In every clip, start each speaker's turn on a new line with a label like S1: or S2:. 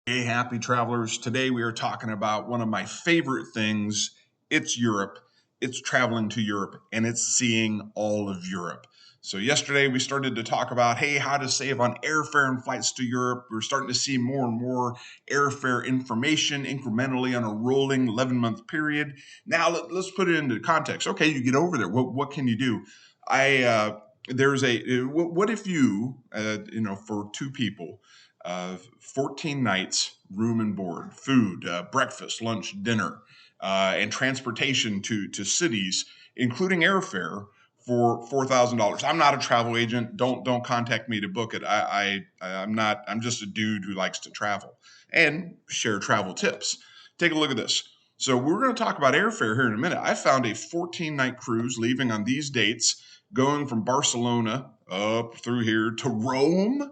S1: Hey, happy travelers. Today we are talking about one of my favorite things. It's Europe. It's traveling to Europe and it's seeing all of Europe. So, yesterday we started to talk about, hey, how to save on airfare and flights to Europe. We're starting to see more and more airfare information incrementally on a rolling 11-month period. Now, let's put it into context. Okay, you get over there. What can you do? There's what if for two people, 14 nights, room and board, food, breakfast, lunch, dinner, and transportation to cities, including airfare for $4,000. I'm not a travel agent. Don't contact me to book it. I'm not. I'm just a dude who likes to travel and share travel tips. Take a look at this. So we're going to talk about airfare here in a minute. I found a 14-night cruise leaving on these dates, going from Barcelona up through here to Rome.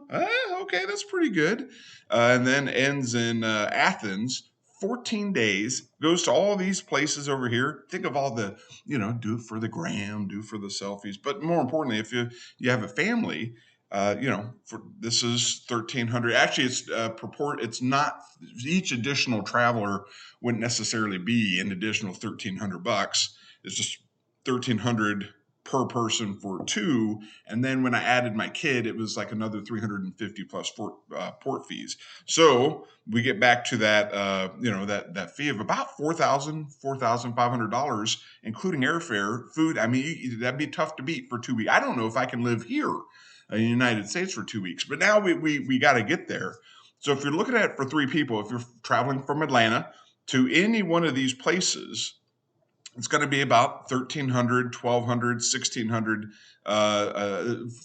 S1: Okay, that's pretty good. And then ends in Athens. 14 days, goes to all these places over here. Think of all the, do for the gram, do for the selfies. But more importantly, if you have a family, for this is 1,300. Actually, it's not, each additional traveler wouldn't necessarily be an additional $1,300. It's just 1,300 per person for two, and then when I added my kid, it was like another 350 plus port fees. So we get back to that, that fee of about $4,500, including airfare, food. I mean, that'd be tough to beat for 2 weeks. I don't know if I can live here in the United States for 2 weeks, but now we got to get there. So if you're looking at it for three people, if you're traveling from Atlanta to any one of these places, it's going to be about 1,300, 1,200, 1,600.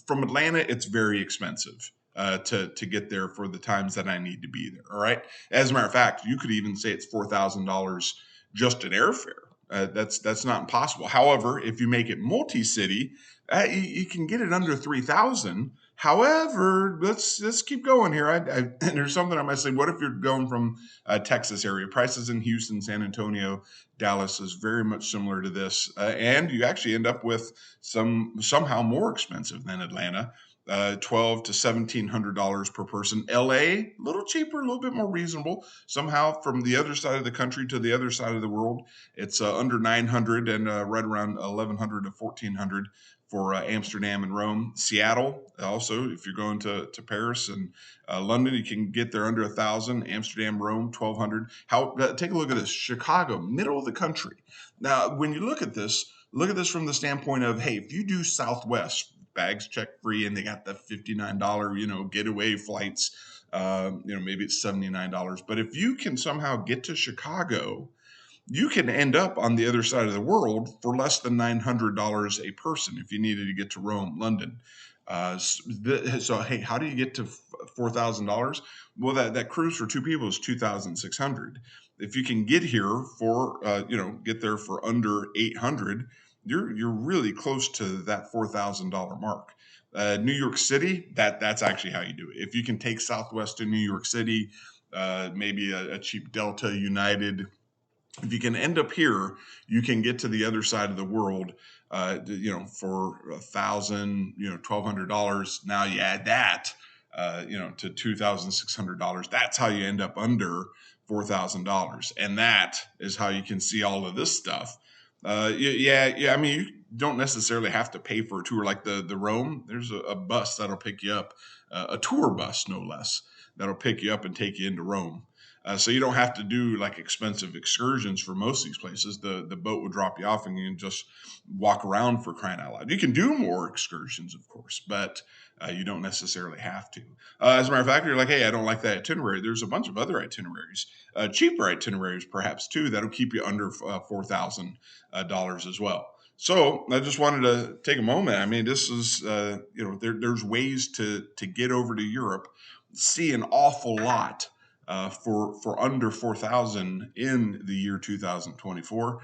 S1: From Atlanta, it's very expensive to get there for the times that I need to be there. All right. As a matter of fact, you could even say it's $4,000 just in airfare. That's not impossible. However, if you make it multi-city, you can get it under 3,000. However, let's keep going here. And there's something I might say. What if you're going from Texas area? Prices in Houston, San Antonio, Dallas is very much similar to this, and you actually end up with somehow more expensive than Atlanta. $1,200 to $1,700 per person. LA, a little cheaper, a little bit more reasonable. Somehow from the other side of the country to the other side of the world, it's under 900 and right around 1,100 to 1,400 for Amsterdam and Rome. Seattle, also, if you're going to Paris and London, you can get there under 1,000. Amsterdam, Rome, 1,200. Take a look at this. Chicago, middle of the country. Now, when you look at this from the standpoint of, hey, if you do Southwest, bags check free, and they got the $59, getaway flights. Maybe it's $79. But if you can somehow get to Chicago, you can end up on the other side of the world for less than $900 a person if you needed to get to Rome, London. Hey, how do you get to $4,000? Well, that cruise for two people is 2,600. If you can get here for, get there for under 800, you're really close to that $4,000 mark. New York City, that's actually how you do it. If you can take Southwest to New York City, maybe a cheap Delta, United. If you can end up here, you can get to the other side of the world, for $1,000, $1,200. Now you add that, to $2,600. That's how you end up under $4,000, and that is how you can see all of this stuff. Yeah. I mean, you don't necessarily have to pay for a tour like the Rome. There's a bus that'll pick you up, a tour bus no less, that'll pick you up and take you into Rome. So you don't have to do like expensive excursions for most of these places. The boat will drop you off and you can just walk around, for crying out loud. You can do more excursions, of course, but you don't necessarily have to. As a matter of fact, you're like, hey, I don't like that itinerary. There's a bunch of other itineraries, cheaper itineraries perhaps too, that'll keep you under $4,000 as well. So I just wanted to take a moment. I mean, this is, there's ways to get over to Europe, see an awful lot for under 4,000 in the year 2024,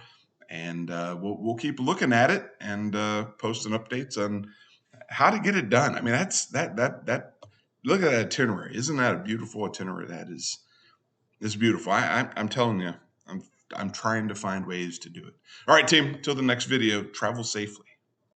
S1: and we'll keep looking at it and posting updates on how to get it done. I mean, that's that. Look at that itinerary. Isn't that a beautiful itinerary? That is beautiful. I'm telling you, I'm trying to find ways to do it. All right, team. Till the next video. Travel safely.